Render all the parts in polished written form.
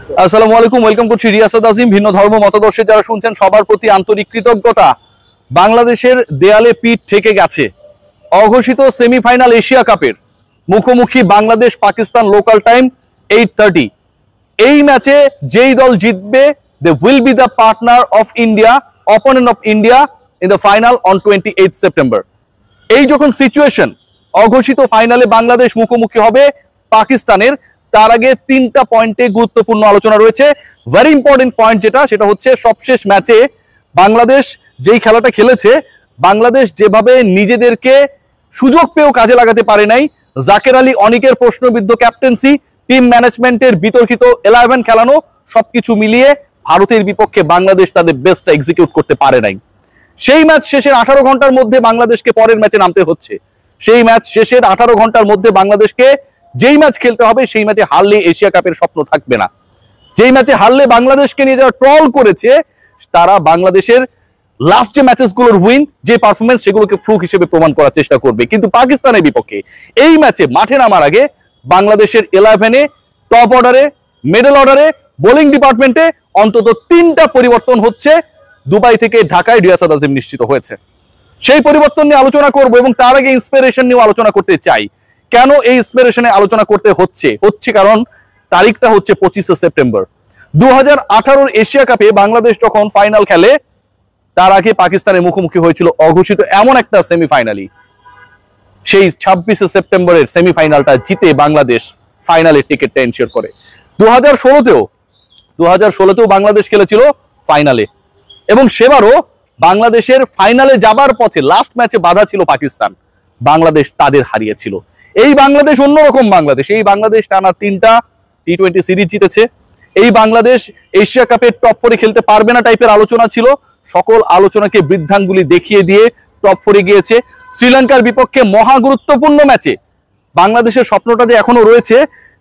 আসসালামু আলাইকুম, ওয়েলকাম করছি রিয়াসাত আজিম। ভিন্ন ধর্ম মতাদর্শে যারা শুনছেন সবার প্রতি আন্তরিক কৃতজ্ঞতা। বাংলাদেশের দেয়ালে পিঠ ঠেকে গেছে। অঘোষিত সেমিফাইনাল এশিয়া কাপের মুখোমুখি বাংলাদেশ পাকিস্তান, লোকাল টাইম 8:30। এই ম্যাচে যেই দল জিতবে they will be the partner of India, opponent of India in the final on 28 September. এই যখন সিচুয়েশন, অঘোষিত ফাইনালে বাংলাদেশ মুখোমুখি হবে পাকিস্তানের, তার আগে 3টা পয়েন্টে গুরুত্বপূর্ণ আলোচনা রয়েছে। ভেরি ইম্পর্টেন্ট পয়েন্ট সেটা হচ্ছে সবশেষ ম্যাচে বাংলাদেশ যেই খেলাটা খেলেছে, বাংলাদেশ যেভাবে নিজেদেরকে সুযোগ পেয়েও কাজে লাগাতে পারে নাই। জাকের আলী অনিকের প্রশ্নবিদ্ধ ক্যাপ্টেন্সি, টিম ম্যানেজমেন্টের বিতর্কিত 11 খেলানো, সবকিছু মিলিয়ে ভারতের বিপক্ষে বাংলাদেশ তাদের বেস্টটা এক্সিকিউট করতে পারে নাই। সেই ম্যাচ শেষের 18 ঘন্টার মধ্যে বাংলাদেশকে পরের ম্যাচে নামতে হচ্ছে। সেই ম্যাচ শেষের 18 ঘন্টার মধ্যে বাংলাদেশকে যেই ম্যাচ খেলতে হবে, সেই ম্যাচে হারলে এশিয়া কাপের স্বপ্ন থাকবে না। যেই ম্যাচে হারলে বাংলাদেশকে নিয়ে যারা ট্রল করেছে, তারা বাংলাদেশের লাস্ট যে ম্যাচেসগুলোর উইন, যে পারফরমেন্স, সেগুলোকে ফ্লুক হিসেবে প্রমাণ করার চেষ্টা করবে। কিন্তু পাকিস্তানের বিপক্ষে এই ম্যাচে মাঠে নামার আগে বাংলাদেশের 11-এ, টপ অর্ডারে, মিডল অর্ডারে, বোলিং ডিপার্টমেন্টে অন্তত 3টা পরিবর্তন হচ্ছে। দুবাই থেকে ঢাকায় রিয়াসাত আজিম নিশ্চিত হয়েছে। সেই পরিবর্তন নিয়ে আলোচনা করব এবং তার আগে ইন্সপিরেশন নিয়ে আলোচনা করতে চাই। কেন এই ইন্সপিরেশনে আলোচনা করতে হচ্ছে কারণ তারিখটা হচ্ছে 25 সেপ্টেম্বর। 2018 এশিয়া কাপে বাংলাদেশ যখন ফাইনাল খেলে, তার আগে পাকিস্তানের মুখোমুখি হয়েছিল অঘোষিত এমন একটা সেমিফাইনালি। সেই 26 সেপ্টেম্বরের সেমিফাইনালটা জিতে বাংলাদেশ ফাইনালের টিকিটটা এনশিওর করে। 2016তেও বাংলাদেশ খেলেছিল ফাইনালে, এবং সেবারও বাংলাদেশের ফাইনালে যাবার পথে লাস্ট ম্যাচে বাধা ছিল পাকিস্তান, বাংলাদেশ তাদের হারিয়েছিল। এই বাংলাদেশ অন্যরকম বাংলাদেশ। এই বাংলাদেশ টানা 3টা টি20 সিরিজ জিতেছে। এই বাংলাদেশ এশিয়া কাপের টপ 4-এ খেলতে পারবে না টাইপের আলোচনা ছিল, সকল আলোচনাকে বৃদ্ধাঙ্গুলি দেখিয়ে দিয়ে টপ 4-এ গিয়েছে। শ্রীলঙ্কার বিপক্ষে মহা গুরুত্বপূর্ণ ম্যাচে বাংলাদেশের স্বপ্নটা যে এখনো রয়েছে,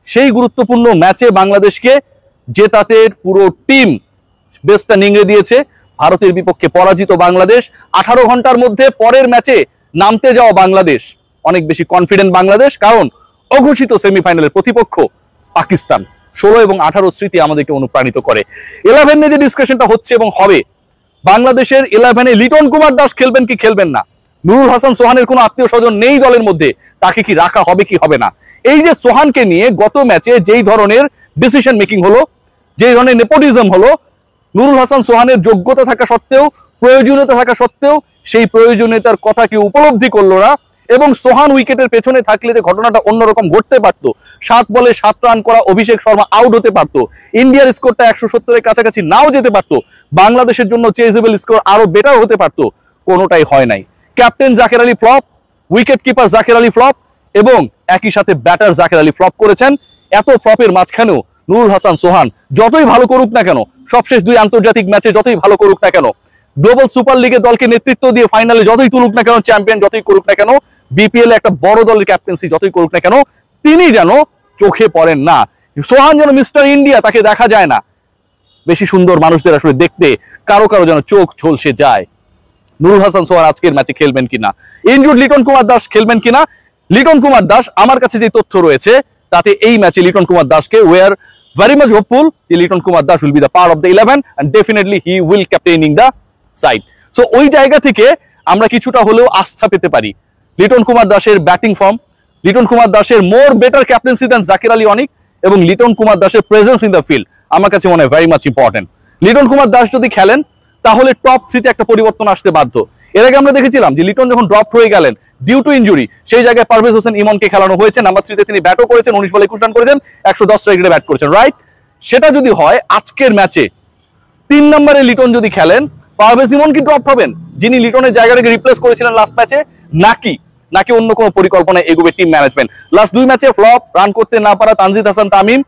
সেই গুরুত্বপূর্ণ ম্যাচে বাংলাদেশকে জেতাতে পুরো টিম বেস্টটা নিংড়ে দিয়েছে। ভারতের বিপক্ষে পরাজিত বাংলাদেশ, 18 ঘন্টার মধ্যে পরের ম্যাচে নামতে যাওয়া বাংলাদেশ, অনেক বেশি কনফিডেন্ট বাংলাদেশ, কারণ অঘোষিত সেমিফাইনালের প্রতিপক্ষ পাকিস্তান। 16 এবং 18 স্মৃতি আমাদেরকে অনুপ্রাণিত করে। 11 নিয়ে যে ডিসকাশনটা হচ্ছে এবং হবে, বাংলাদেশের 11-এ লিটন কুমার দাস খেলবেন কি খেলবেন না, নুরুল হাসান সোহানের কোনো আত্মীয় স্বজন নেই দলের মধ্যে, তাকে কি রাখা হবে কি হবে না। এই যে সোহানকে নিয়ে গত ম্যাচে যেই ধরনের ডিসিশন মেকিং হলো, যেই ধরনের নেপোটিজম হলো, নুরুল হাসান সোহানের যোগ্যতা থাকা সত্ত্বেও, প্রয়োজনীয়তা থাকা সত্ত্বেও, সেই প্রয়োজনীয়তার কথা কেউ উপলব্ধি করলো না। এবং সোহান উইকেটের পেছনে থাকলে যে ঘটনাটা অন্যরকম ঘটতে পারতো, 7 বলে 7 রান করা অভিষেক শর্মা আউট হতে পারতো, ইন্ডিয়ার স্কোরটা 170-এর কাছাকাছি নাও যেতে পারতো, বাংলাদেশের জন্য চেজেবল স্কোর আরো বেটার হতে পারতো, কোনোটাই হয় নাই। Captain Jaker Ali flop, wicket keeper Jaker Ali flop, এবং একই সাথে ব্যাটার জাকের আলী ফ্লপ করেছেন। এত ফ্লপের মাঝখানেও নুরুল হাসান সোহান যতই ভালো করুক না কেন, সবশেষ 2 আন্তর্জাতিক ম্যাচে যতই ভালো করুক না কেন, গ্লোবাল সুপার লিগে দলকে নেতৃত্ব দিয়ে ফাইনালে যতই তুলুক না কেন, চ্যাম্পিয়ন যতই করুক না কেন, বিপিএল একটা বড় দলের ক্যাপ্টেন্সি যতই করুক না কেন, তিনি যেন চোখে পড়েন না। সোহান যেন মিস্টার ইন্ডিয়া, তাকে দেখা যায় না। বেশি সুন্দর মানুষদের আসলে দেখতে কারো কারো যেন চোখ ঝলসে যায়। নুরুল হাসান সোহান আজকের ম্যাচে খেলবেন কিনা, ইনজুর্ড লিটন কুমার দাস খেলবেন কিনা। লিটন কুমার দাস, আমার কাছে যে তথ্য রয়েছে তাতে এই ম্যাচে লিটন কুমার দাসকে ওয়ার very much hopeful যে Liton Kumar Das will be the part of the 11 and definitely he will captaining the side. So ওই জায়গা থেকে আমরা কিছুটা হলেও আস্থা পেতে পারি লিটন কুমার দাসের ব্যাটিং ফর্ম, লিটন কুমার দাসের মোর বেটার ক্যাপ্টেন্সি দেন জাকির আলী অনিক, এবং লিটন কুমার দাসের প্রেজেন্স ইন দ্য ফিল্ড আমার কাছে মনে হয় very much important. Liton Kumar Das যদি খেলেন তাহলে টপ 3-তে একটা পরিবর্তন আসতে বাধ্য। এর আগে আমরা দেখেছিলাম যে লিটন যখন ড্রপ হয়ে গেলেন ডিউ টু ইনজুরি, সেই জায়গায় পারভেজ হোসেন ইমনকে খেলানো হয়েছে। নাম্বার 3-তে তিনি ব্যাটও করেছেন, 19 বলে 21 রান করেছেন, 110 উইকেটে ব্যাট করেছেন, রাইট। সেটা যদি হয় আজকের ম্যাচে 3 নম্বরে লিটন যদি খেলেন, পারভেজ ইমন কি ড্রপ হবেন, যিনি লিটনের জায়গাটাকে রিপ্লেস করেছিলেন লাস্ট ম্যাচে, নাকি অন্য কোনো পরিকল্পনায় এগোবে টিম ম্যানেজমেন্ট? লাস্ট 2 ম্যাচে ফ্লপ, রান করতে না পারা তানজিদ হাসান তামিম,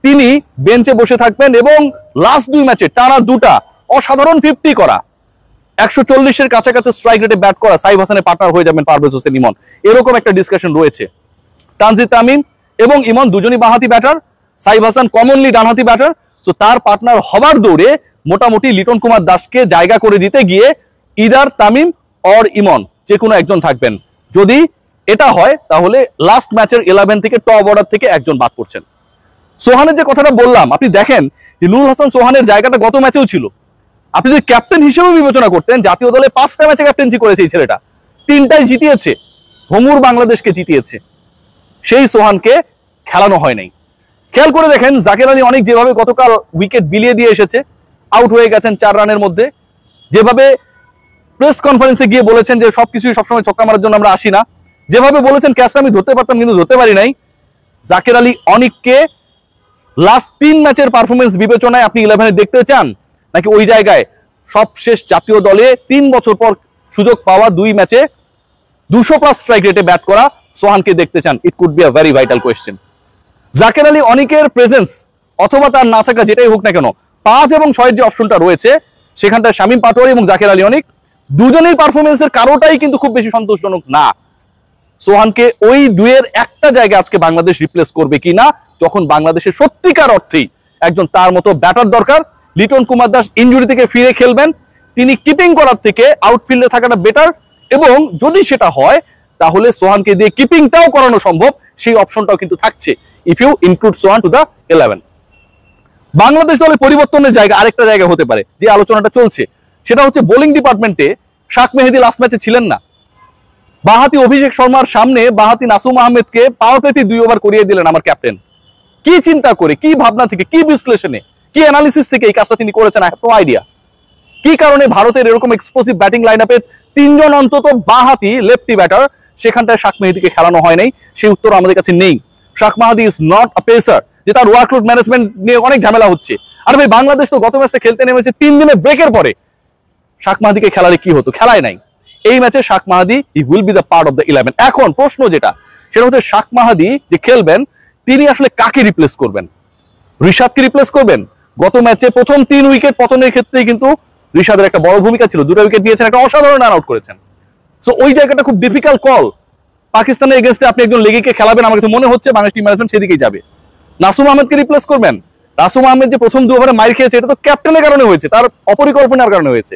তিনি বেঞ্চে বসে থাকবেন, এবং লাস্ট 2 ম্যাচে টানা 2টা অসাধারণ 50 করা, 140-এর কাছাকাছি স্ট্রাইক রেটে ব্যাট করা সাইফ হাসানের পার্টনার হয়ে যাবেন পারভেজ হোসেন ইমন, এরকম একটা ডিসকাশন রয়েছে। তানজিদ তামিম এবং ইমন দুজনই বাঁহাতি ব্যাটার, সাইফ হাসান কমনলি ডানহাতি ব্যাটার। সো তার পার্টনার হবার দৌড়ে মোটামুটি লিটন কুমার দাসকে জায়গা করে দিতে গিয়ে ইদার তামিম অর ইমন যে কোনো একজন থাকবেন। যদি এটা হয় তাহলে লাস্ট ম্যাচের 11 থেকে টপ অর্ডার থেকে একজন বাদ পড়ছেন। সোহানের যে কথাটা বললাম, আপনি দেখেন যে নুরুল হাসান সোহানের জায়গাটা গত ম্যাচেও ছিল। আপনি যদি ক্যাপ্টেন হিসেবে বিবেচনা করতেন, জাতীয় দলে 5টা ম্যাচে ক্যাপ্টেন্সি করেছে এই ছেলেটা, 3টাই জিতিয়েছে, ভঙ্গুর বাংলাদেশকে জিতিয়েছে। সেই সোহানকে খেলানো হয় নাই। খেয়াল করে দেখেন জাকের আলী অনেক যেভাবে গতকাল উইকেট বিলিয়ে দিয়ে এসেছে, আউট হয়ে গেছেন 4 রানের মধ্যে, যেভাবে প্রেস কনফারেন্সে গিয়ে বলেছেন যে সবকিছুই সবসময় ছক্কা মারার জন্য আমরা আসি না, যেভাবে বলেছেন ক্যাচটা আমি ধরতে পারতাম কিন্তু ধরতে পারি নাই। জাকের আলী অনিককে লাস্ট 3 ম্যাচের পারফরমেন্স বিবেচনায় আপনি 11-এ দেখতে চান, নাকি ওই জায়গায় সবশেষ জাতীয় দলে 3 বছর পর সুযোগ পাওয়া 2 ম্যাচে 200+ স্ট্রাইক রেটে ব্যাট করা সোহানকে দেখতে চান? It could be a very vital question. Jaker Ali অনিকের প্রেজেন্স অথবা তার না থাকা যেটাই হোক না কেন, 5 এবং 6 যে অপশনটা রয়েছে সেখানটায় শামীম পাটোয়ারি এবং জাকের আলী অনিক দুজনেই পারফরমেন্সের কারোটাই কিন্তু খুব বেশি সন্তোষজনক না। সোহানকে ওই দুয়ের একটা জায়গায় আজকে বাংলাদেশ রিপ্লেস করবে কিনা, যখন বাংলাদেশের সত্যিকার অর্থেই একজন তার মতো ব্যাটার দরকার। লিটন কুমার দাস ইনজুরি থেকে ফিরে খেলবেন, তিনি কিপিং করার থেকে আউটফিল্ডে থাকাটা বেটার, এবং যদি সেটা হয় তাহলে সোহানকে দিয়ে কিপিংটাও করানো সম্ভব, সেই অপশনটাও কিন্তু থাকছে if you include Sohan to the 11। Bangladesh দলে পরিবর্তনের জায়গা আরেকটা জায়গা হতে পারে, যে আলোচনাটা চলছে সেটা হচ্ছে বোলিং ডিপার্টমেন্টে শাক মেহেদী লাস্ট ম্যাচে ছিলেন না। বাঁহাতি অভিষেক শর্মার সামনে বাঁহাতি নাসুম আহমেদকে পাওয়ার প্লেতে 2 ওভার করিয়ে দিলেন আমার ক্যাপ্টেন। কি চিন্তা করে, কি ভাবনা থেকে, কি বিশ্লেষণে, কি অ্যানালিসিস থেকে এই কাজটা তিনি করেছেন? I have no idea. কি কারণে ভারতের এরকম এক্সপ্লোসিভ ব্যাটিং লাইন আপে 3 জন অন্তত বাঁহাতি লেফটি ব্যাটার, সেখানটায় শাক মেহেদীকে খেলানো হয় নাই? সেই উত্তর আমাদের কাছে নেই। শাক মেহেদী ইজ নট আ পেসার, যে তার ওয়ার্কলোড ম্যানেজমেন্ট নিয়ে অনেক ঝামেলা হচ্ছে। আর ভাই বাংলাদেশ তো গত ম্যাচটা খেলতে নেমেছে 3 দিনের ব্রেকের পরে, শাক মেহেদীকে খেলালে কি হতো? খেলায় নাই। এই ম্যাচে Shak Mahedi he will be the part of the 11। এখন প্রশ্ন যেটা, সেটা হচ্ছে শাক মেহেদী যে খেলবেন তিনি আসলে কাকে রিপ্লেস করবেন? রিশাদকে রিপ্লেস করবেন? গত ম্যাচে প্রথম 3 উইকেট পতনের ক্ষেত্রেই কিন্তু রিশাদের একটা বড় ভূমিকা ছিল, 2টা উইকেট নিয়েছেন, একটা অসাধারণ রান আউট করেছেন। সো ওই জায়গাটা খুব ডিফিকাল্ট কল। পাকিস্তানের এগেইনস্টে আপনি একজন লেগিকে খেলাবেন, আমার কাছে মনে হচ্ছে বাংলাদেশ টিম ম্যানেজমেন্ট সেদিকেই যাবে। নাসুম আহমেদকে রিপ্লেস করবেন? নাসুম আহমেদ যে প্রথম 2 ওভারে মার খেয়েছে, এটা তো ক্যাপ্টেনের কারণে হয়েছে, তার অপরিকল্পনার কারণে হয়েছে।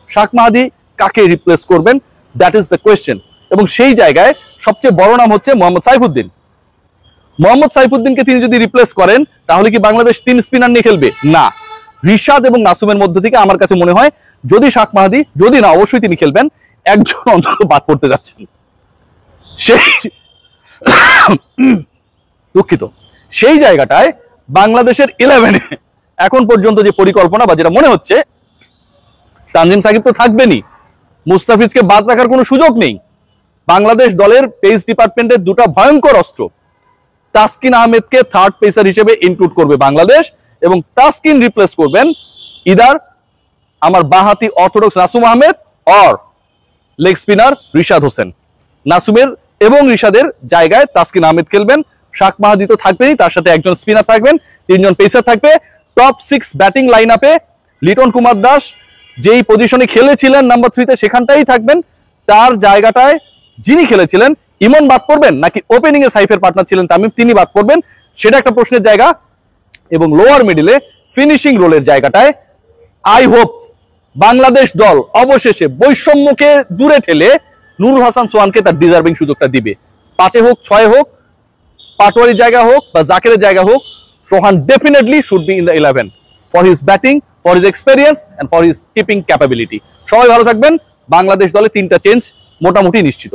শাক মেহেদী কাকে রিপ্লেস করবেন? That is the question. এবং সেই জায়গায় সবচেয়ে বড় নাম হচ্ছে মোহাম্মদ সাইফুদ্দিন। মোহাম্মদ সাইফুদ্দিনকে তিনি যদি রিপ্লেস করেন, তাহলে কি বাংলাদেশ 3 স্পিনার নিয়ে খেলবে? না। রিশাদ এবং নাসুমের মধ্যে থেকে আমার কাছে মনে হয়, যদি শাক মেহেদী, যদি না অবশ্যই তিনি খেলবেন, একজন অন্তত বাদ পড়তে যাচ্ছেন। সেই দুঃখিত, সেই জায়গাটায় বাংলাদেশের 11-এ এখন পর্যন্ত যে পরিকল্পনা বা যেটা মনে হচ্ছে, তানজিম সাকিব তো থাকবেনই, মুস্তাফিজকে বাদ রাখার কোনো সুযোগ নেই। বাংলাদেশ দলের পেস ডিপার্টমেন্টের 2টা ভয়ঙ্কর অস্ত্র, তাসকিন আহমেদকে 3rd পেসার হিসেবে ইনক্লুড করবে বাংলাদেশ, এবং তাসকিন রিপ্লেস করবেন ইদার আমার বাঁহাতি orthodox Nasum Ahmed or leg spinner Rishad Hossain. নাসুমের এবং রিশাদের জায়গায় তাসকিন আহমেদ খেলবেন। শাক মেহেদী তো থাকবেনই, তার সাথে একজন স্পিনার থাকবেন, 3 জন পেসার থাকবে। টপ 6 ব্যাটিং লাইন আপে লিটন কুমার দাস যেই পজিশনে খেলেছিলেন নাম্বার 3-তে, সেখানটাই থাকবেন। তার জায়গাটায় যিনি খেলেছিলেন ইমন বাদ পড়বেন, নাকি ওপেনিং এ সাইফের পার্টনার ছিলেন তামিম, তিনি বাদ পড়বেন? সেটা একটা প্রশ্নের জায়গা। এবং লোয়ার মিডিলে ফিনিশিং রোলের জায়গাটায় আই হোপ বাংলাদেশ দল অবশেষে বৈষম্যকে দূরে ঠেলে নুরুল হাসান সোহানকে তার ডিজার্ভিং সুযোগটা দিবে। 5-এ হোক, 6-এ হোক, পাটোয়ারির জায়গা হোক বা জাকেরের জায়গা হোক, Sohan definitely should be in the 11 for his batting, for his experience and for his keeping capability. সবাই ভালো থাকবেন। বাংলাদেশ দলে 3টা চেঞ্জ মোটামুটি নিশ্চিত।